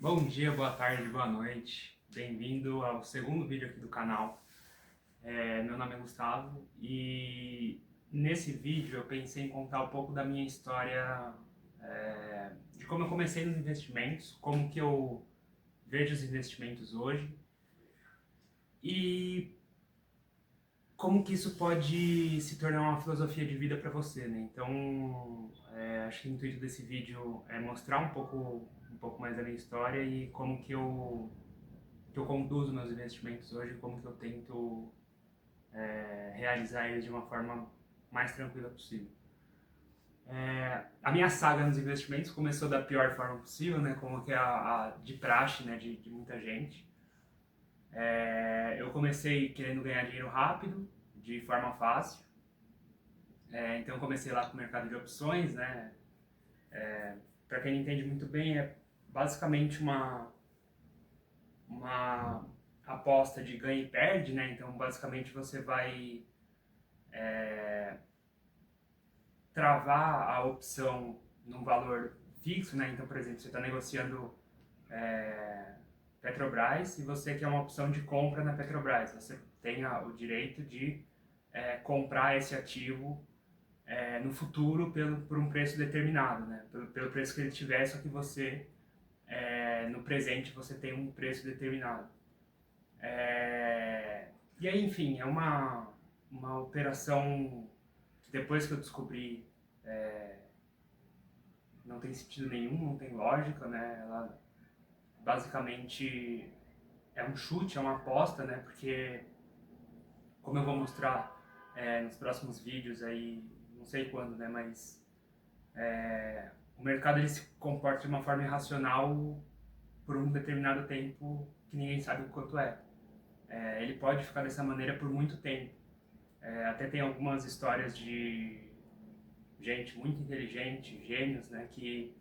Bom dia, boa tarde, boa noite. Bem-vindo ao segundo vídeo aqui do canal. Meu nome é Gustavo e nesse vídeo eu pensei em contar um pouco da minha história, de como eu comecei nos investimentos, como que eu vejo os investimentos hoje e como que isso pode se tornar uma filosofia de vida para você, né? Então, acho que o intuito desse vídeo é mostrar um pouco mais da minha história e como que eu conduzo meus investimentos hoje, como que eu tento realizar eles de uma forma mais tranquila possível. A minha saga nos investimentos começou da pior forma possível, né, como que é a de praxe, né, de muita gente. Eu comecei querendo ganhar dinheiro rápido, de forma fácil. Então eu comecei lá com o mercado de opções, né. Para quem não entende muito bem, é basicamente uma aposta de ganha e perde, né? Então basicamente você vai travar a opção num valor fixo, né? Então, por exemplo, você está negociando é, Petrobras e você quer uma opção de compra na Petrobras. Você tem o direito de comprar esse ativo no futuro por um preço determinado, né? Pelo preço que ele tiver, só que você, no presente, você tem um preço determinado. E aí, enfim, é uma operação que depois que eu descobri não tem sentido nenhum, não tem lógica, né? Ela basicamente é um chute, é uma aposta, né? Porque, como eu vou mostrar nos próximos vídeos aí, não sei quando, né? Mas o mercado ele se comporta de uma forma irracional por um determinado tempo que ninguém sabe o quanto é. Ele pode ficar dessa maneira por muito tempo. Até tem algumas histórias de gente muito inteligente, gênios, né? Que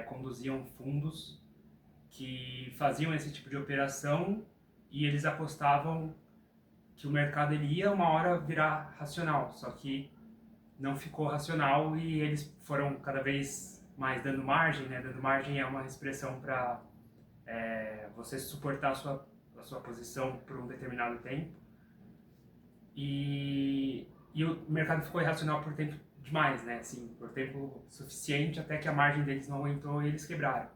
conduziam fundos que faziam esse tipo de operação e eles apostavam que o mercado ele ia uma hora virar racional, só que não ficou racional e eles foram cada vez mais dando margem, né? Dando margem é uma expressão para você suportar a sua posição por um determinado tempo e o mercado ficou irracional por tempo demais, né? Assim, por tempo suficiente até que a margem deles não aguentou e eles quebraram.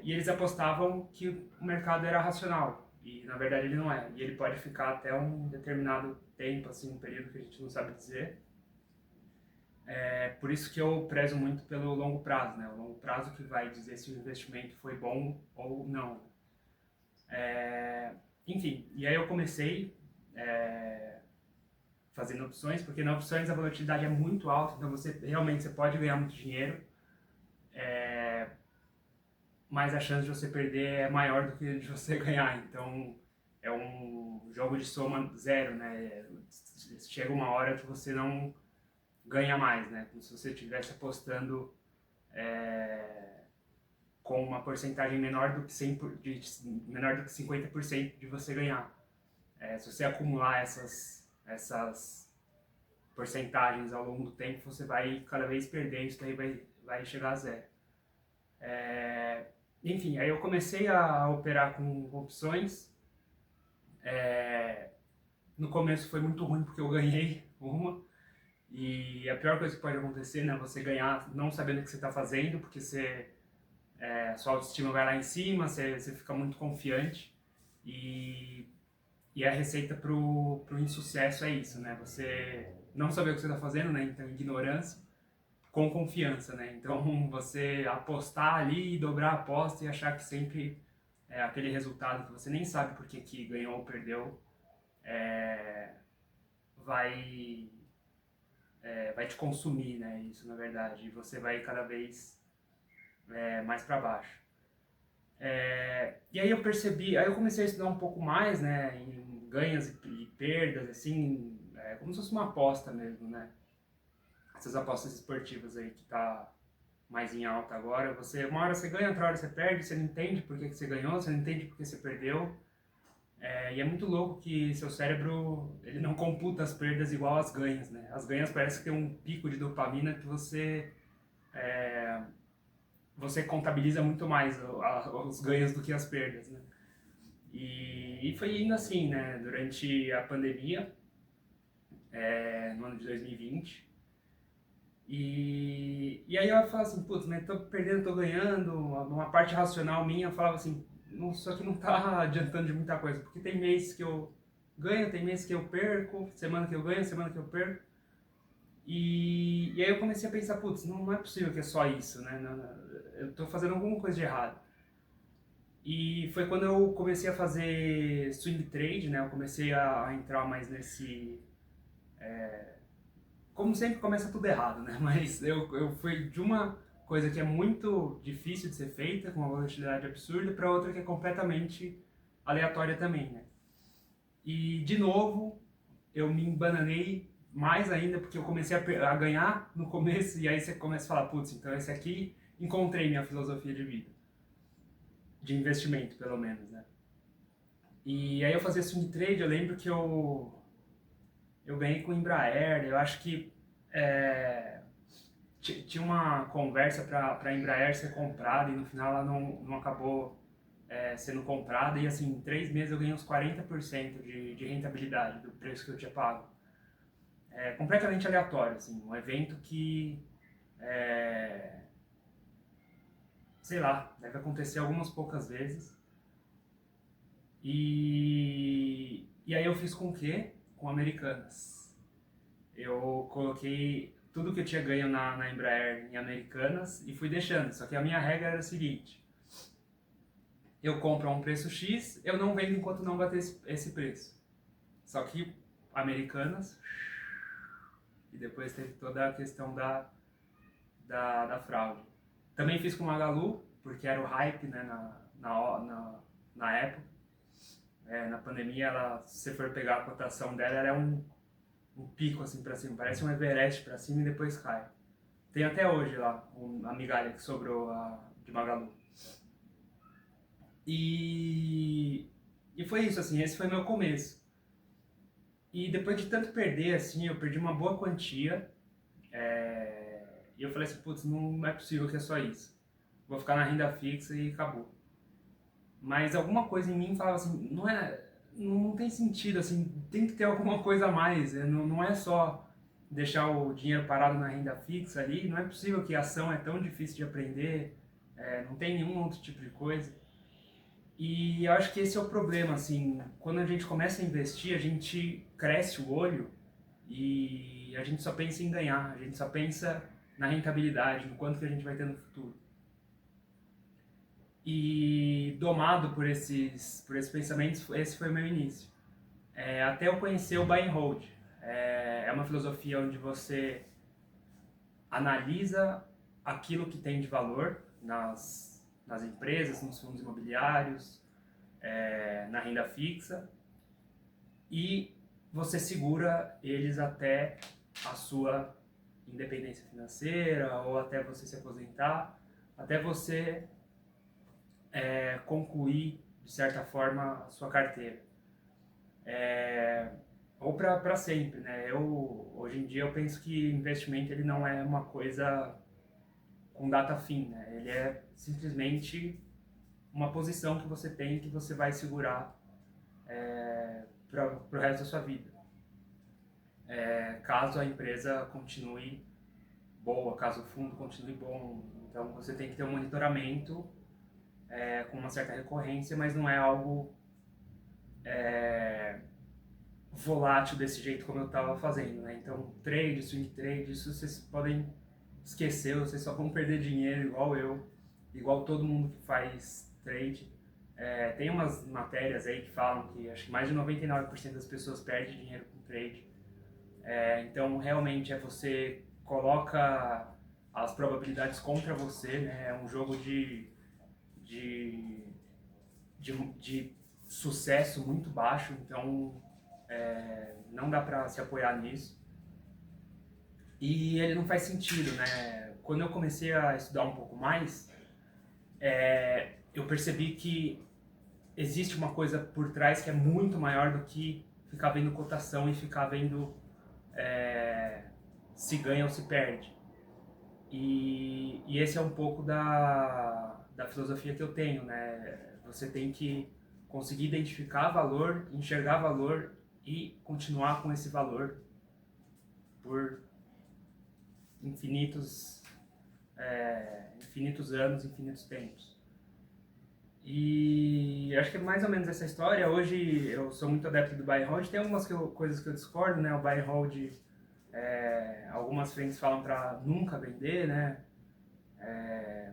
E eles apostavam que o mercado era racional e na verdade ele não é. E ele pode ficar até um determinado tempo, assim, um período que a gente não sabe dizer. Por isso que eu prezo muito pelo longo prazo, né? O longo prazo que vai dizer se o investimento foi bom ou não. Enfim, e aí eu comecei fazendo opções, porque nas opções a volatilidade é muito alta, então você pode ganhar muito dinheiro, mas a chance de você perder é maior do que de você ganhar. Então é um jogo de soma zero, né? Chega uma hora que você não ganha mais, né? Como se você estivesse apostando com uma porcentagem menor do que 100 menor do que 50% de você ganhar. Se você acumular essas porcentagens ao longo do tempo, você vai cada vez perdendo, isso daí vai chegar a zero. Enfim, aí eu comecei a operar com opções. No começo foi muito ruim porque eu ganhei uma. E a pior coisa que pode acontecer, né, é você ganhar não sabendo o que você está fazendo, porque sua autoestima vai lá em cima, você fica muito confiante. E, e a receita pro insucesso é isso, né? Você não saber o que você está fazendo, né? Então, ignorância com confiança, né? Então, você apostar ali, dobrar a aposta e achar que sempre é aquele resultado que você nem sabe por que ganhou ou perdeu, vai, vai te consumir, né? Isso, na verdade. E você vai cada vez mais para baixo. E aí eu percebi, aí eu comecei a estudar um pouco mais, né? Em ganhos e perdas, assim, como se fosse uma aposta mesmo, né? Essas apostas esportivas aí que tá mais em alta agora, uma hora você ganha, outra hora você perde, você não entende por que você ganhou, você não entende por que você perdeu. E é muito louco que seu cérebro ele não computa as perdas igual as ganhas, né? As ganhas parece que tem um pico de dopamina que você você contabiliza muito mais os ganhos do que as perdas, né? E foi indo assim, né? Durante a pandemia, no ano de 2020. E aí eu falava assim, putz, mas tô perdendo, tô ganhando. Uma parte racional minha falava assim, isso aqui não tá adiantando de muita coisa, porque tem mês que eu ganho, tem mês que eu perco, semana que eu ganho, semana que eu perco. E aí eu comecei a pensar, putz, não é possível que é só isso, né? Eu tô fazendo alguma coisa de errado. E foi quando eu comecei a fazer swing trade, né? Eu comecei a entrar mais nesse... Como sempre começa tudo errado, né? Mas eu fui de uma coisa que é muito difícil de ser feita, com uma volatilidade absurda, para outra que é completamente aleatória também, né? E, de novo, eu me embananei mais ainda, porque eu comecei a ganhar no começo, e aí você começa a falar, putz, então esse aqui encontrei minha filosofia de vida. De investimento, pelo menos, né? E aí eu fazia swing trade, eu lembro que eu ganhei com Embraer, eu acho que tinha uma conversa para a Embraer ser comprada e no final ela não acabou sendo comprada e assim, em 3 meses eu ganhei uns 40% de rentabilidade do preço que eu tinha pago. É completamente aleatório, assim, um evento que, sei lá, deve acontecer algumas poucas vezes. E aí eu fiz com o quê? Com Americanas. Eu coloquei tudo que eu tinha ganho na Embraer em Americanas e fui deixando. Só que a minha regra era a seguinte: eu compro a um preço X, eu não vendo enquanto não bater esse preço. Só que Americanas, e depois teve toda a questão da fraude. Também fiz com Magalu, porque era o hype, né, na época. Na pandemia, se você for pegar a cotação dela, ela é um pico assim para cima, parece um Everest para cima e depois cai. Tem até hoje lá a migalha que sobrou de Magalu. E foi isso, assim, esse foi meu começo. E depois de tanto perder, assim, eu perdi uma boa quantia. E eu falei assim, putz, não é possível que é só isso. Vou ficar na renda fixa e acabou. Mas alguma coisa em mim falava assim, não tem sentido, assim, tem que ter alguma coisa a mais. Não é só deixar o dinheiro parado na renda fixa ali. Não é possível que a ação é tão difícil de aprender. Não tem nenhum outro tipo de coisa. E eu acho que esse é o problema, assim, quando a gente começa a investir, a gente cresce o olho e a gente só pensa em ganhar, a gente só pensa na rentabilidade, no quanto que a gente vai ter no futuro. E domado por esses pensamentos, esse foi o meu início. Até eu conhecer o Buy and Hold. É uma filosofia onde você analisa aquilo que tem de valor nas empresas, nos fundos imobiliários, na renda fixa, e você segura eles até a sua independência financeira ou até você se aposentar, até você concluir, de certa forma, a sua carteira. Ou para sempre, né? Hoje em dia eu penso que investimento ele não é uma coisa com data fim, né? Ele é simplesmente uma posição que você tem que você vai segurar para o resto da sua vida. Caso a empresa continue boa, caso o fundo continue bom. Então você tem que ter um monitoramento com uma certa recorrência, mas não é algo volátil desse jeito como eu estava fazendo, né? Então trade, swing trade, isso vocês podem esquecer, vocês só vão perder dinheiro igual eu, igual todo mundo que faz trade. Tem umas matérias aí que falam que acho que mais de 99% das pessoas perdem dinheiro com trade. Então realmente você coloca as probabilidades contra você, né? É um jogo de, de sucesso muito baixo, então não dá pra se apoiar nisso. E ele não faz sentido, né? Quando eu comecei a estudar um pouco mais, eu percebi que existe uma coisa por trás que é muito maior do que ficar vendo cotação e ficar vendo se ganha ou se perde. E esse é um pouco da filosofia que eu tenho, né? Você tem que conseguir identificar valor, enxergar valor e continuar com esse valor por infinitos, infinitos anos, infinitos tempos. E acho que é mais ou menos essa história. Hoje eu sou muito adepto do buy and hold. Tem algumas coisas que eu discordo, né? O buy and hold, algumas frentes falam para nunca vender, né?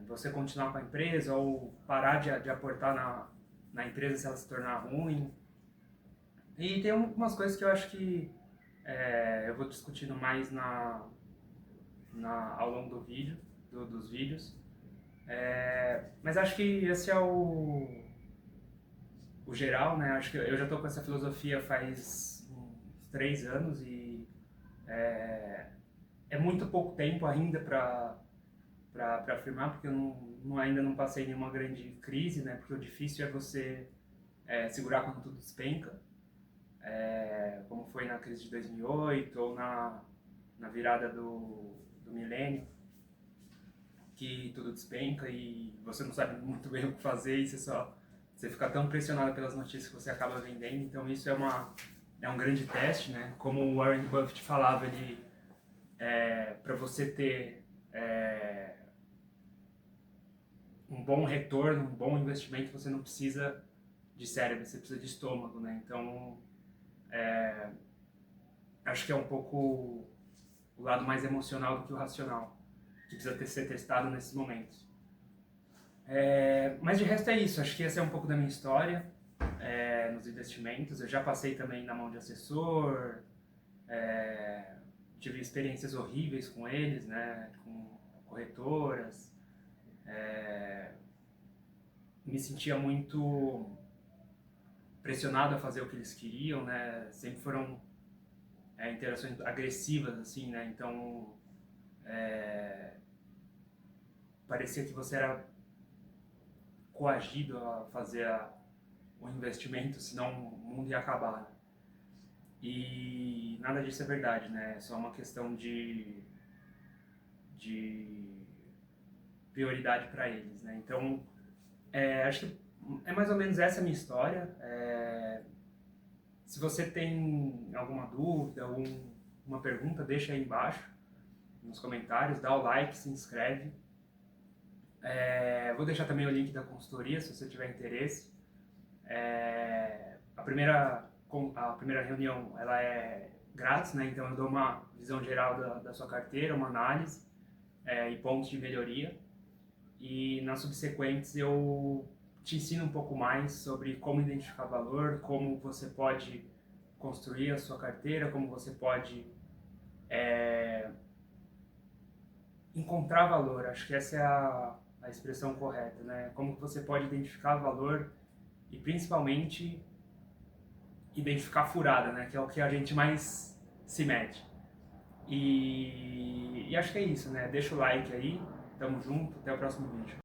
Você continuar com a empresa ou parar de aportar na empresa se ela se tornar ruim. E tem algumas coisas que eu acho que eu vou discutindo mais ao longo do vídeo, dos vídeos. Mas acho que esse é o geral, né? Acho que eu já estou com essa filosofia faz uns 3 anos e é muito pouco tempo ainda para afirmar, porque eu ainda não passei nenhuma grande crise, né? Porque o difícil é você segurar quando tudo despenca, como foi na crise de 2008 ou na virada do milênio, que tudo despenca e você não sabe muito bem o que fazer e você fica tão pressionado pelas notícias que você acaba vendendo. Então isso é um grande teste, né? Como o Warren Buffett falava, para você ter um bom retorno, um bom investimento, você não precisa de cérebro, você precisa de estômago, né? Então acho que é um pouco o lado mais emocional do que o racional, que precisa ser testado nesses momentos. Mas de resto é isso, acho que essa é um pouco da minha história nos investimentos. Eu já passei também na mão de assessor, tive experiências horríveis com eles, né, com corretoras, me sentia muito pressionado a fazer o que eles queriam, né, sempre foram interações agressivas, assim, né, então parecia que você era coagido a fazer um investimento, senão o mundo ia acabar. Né? E nada disso é verdade, né? É só uma questão de prioridade para eles, né? Então, acho que é mais ou menos essa a minha história. Se você tem alguma dúvida ou uma pergunta, deixa aí embaixo nos comentários, dá o like, se inscreve. Vou deixar também o link da consultoria, se você tiver interesse. A primeira reunião ela é grátis, né? Então eu dou uma visão geral da sua carteira, uma análise e pontos de melhoria. E nas subsequentes eu te ensino um pouco mais sobre como identificar valor, como você pode construir a sua carteira, como você pode encontrar valor. Acho que essa é a expressão correta, né? Como você pode identificar valor e principalmente identificar furada, né? Que é o que a gente mais se mete. E acho que é isso, né? Deixa o like aí, tamo junto, até o próximo vídeo.